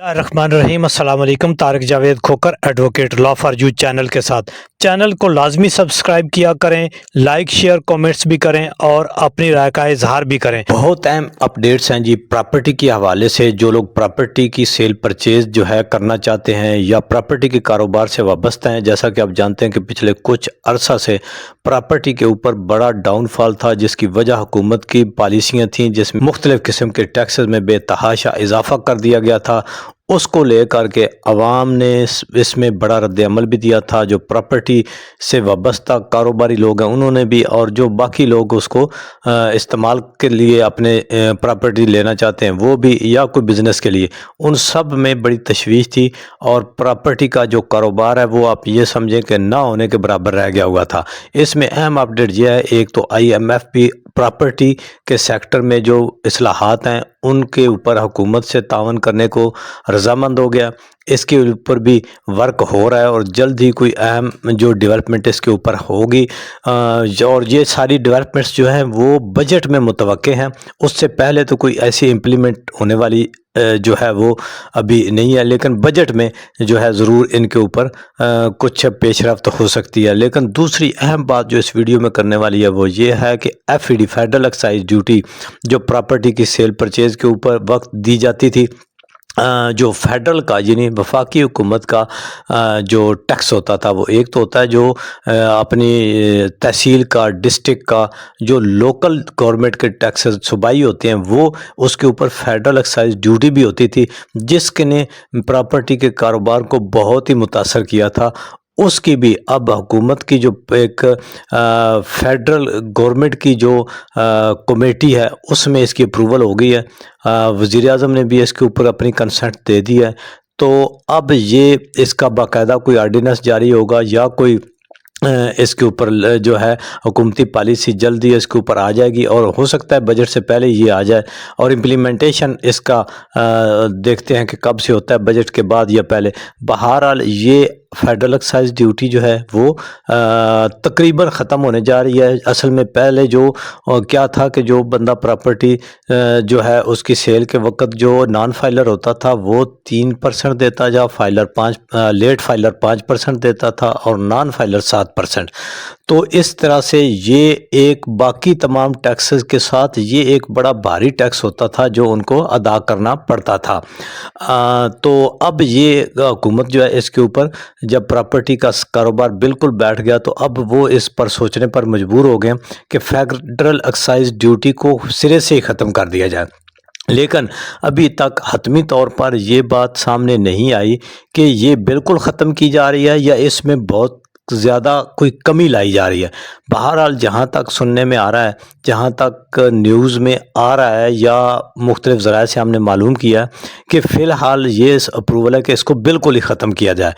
रहमान रहीम अस्सलाम वालेकुम। Tariq Javed Khokhar advocate law for you channel के साथ। चैनल को लाजमी सब्सक्राइब किया करें, लाइक शेयर कमेंट्स भी करें और अपनी राय का इजहार भी करें। बहुत अहम अपडेट्स हैं जी प्रॉपर्टी के हवाले से। जो लोग प्रॉपर्टी की सेल परचेज जो है करना चाहते हैं या प्रॉपर्टी के कारोबार से वाबस्ता हैं, जैसा कि आप जानते हैं कि पिछले कुछ अरसा से प्रॉपर्टी के ऊपर बड़ा डाउनफॉल था, जिसकी वजह हुकूमत की पॉलिसियाँ थीं जिसमें मुख्तलिफ़ किस्म के टैक्सेस में बेतहाशा इजाफा कर दिया गया था। उसको लेकर के अवाम ने इसमें बड़ा रद्द-ए-अमल भी दिया था। जो प्रॉपर्टी से वाबस्ता कारोबारी लोग हैं उन्होंने भी, और जो बाकी लोग उसको इस्तेमाल के लिए अपने प्रॉपर्टी लेना चाहते हैं वो भी, या कोई बिज़नेस के लिए, उन सब में बड़ी तशवीश थी। और प्रॉपर्टी का जो कारोबार है वो आप ये समझें कि ना होने के बराबर रह गया हुआ था। इसमें अहम अपडेट ये है, एक तो IMF भी प्रॉपर्टी के सेक्टर में जो इस्लाहात हैं उनके ऊपर हुकूमत से तावन करने को रजामंद हो गया। इसके ऊपर भी वर्क हो रहा है और जल्द ही कोई अहम जो डेवलपमेंट इसके ऊपर होगी। और ये सारी डेवलपमेंट्स जो हैं वो बजट में मुतवक्के हैं। उससे पहले तो कोई ऐसी इम्प्लीमेंट होने वाली जो है वो अभी नहीं है, लेकिन बजट में जो है ज़रूर इनके ऊपर कुछ पेशरफ्त हो सकती है। लेकिन दूसरी अहम बात जो इस वीडियो में करने वाली है वो ये है कि FED फेडरल एक्साइज ड्यूटी जो प्रॉपर्टी की सेल परचेज़ के ऊपर वक्त दी जाती थी, जो फेडरल का यानी वफाकी हुकूमत का जो टैक्स होता था वो एक तो होता है जो अपनी तहसील का, डिस्ट्रिक्ट का, जो लोकल गवर्नमेंट के टैक्सेस सूबाई होते हैं वो, उसके ऊपर फेडरल एक्साइज ड्यूटी भी होती थी, जिसके ने प्रॉपर्टी के कारोबार को बहुत ही मुतासर किया था। उसकी भी अब हुकूमत की जो एक फेडरल गवर्नमेंट की जो कमेटी है उसमें इसकी अप्रूवल हो गई है। वज़ीर आज़म ने भी इसके ऊपर अपनी कंसेंट दे दी है। तो अब ये इसका बाकायदा कोई आर्डिनेंस जारी होगा या कोई इसके ऊपर जो है हुकूमती पॉलिसी जल्द ही इसके ऊपर आ जाएगी, और हो सकता है बजट से पहले ये आ जाए। और इम्प्लीमेंटेशन इसका देखते हैं कि कब से होता है, बजट के बाद या पहले। बहरहाल ये फेडरल एक्साइज ड्यूटी जो है वो तकरीबन ख़त्म होने जा रही है। असल में पहले जो क्या था कि जो बंदा प्रॉपर्टी जो है उसकी सेल के वक्त जो नॉन फाइलर होता था वो 3% देता, या फाइलर 5 लेट फाइलर 5% देता था और नॉन फाइलर 7%। तो इस तरह से ये एक बाकी तमाम टैक्सेस के साथ ये एक बड़ा भारी टैक्स होता था जो उनको अदा करना पड़ता था। तो अब ये हुकूमत जो है इसके ऊपर जब प्रॉपर्टी का कारोबार बिल्कुल बैठ गया तो अब वो इस पर सोचने पर मजबूर हो गए कि फेडरल एक्साइज ड्यूटी को सिरे से ही ख़त्म कर दिया जाए। लेकिन अभी तक हतमी तौर पर ये बात सामने नहीं आई कि ये बिल्कुल ख़त्म की जा रही है या इसमें बहुत ज़्यादा कोई कमी लाई जा रही है। बहरहाल जहाँ तक सुनने में आ रहा है, जहाँ तक न्यूज़ में आ रहा है या मुख्तलिफ़ ज़राए से हमने मालूम किया कि फ़िलहाल ये अप्रूवल है कि इसको बिल्कुल ही ख़त्म किया जाए।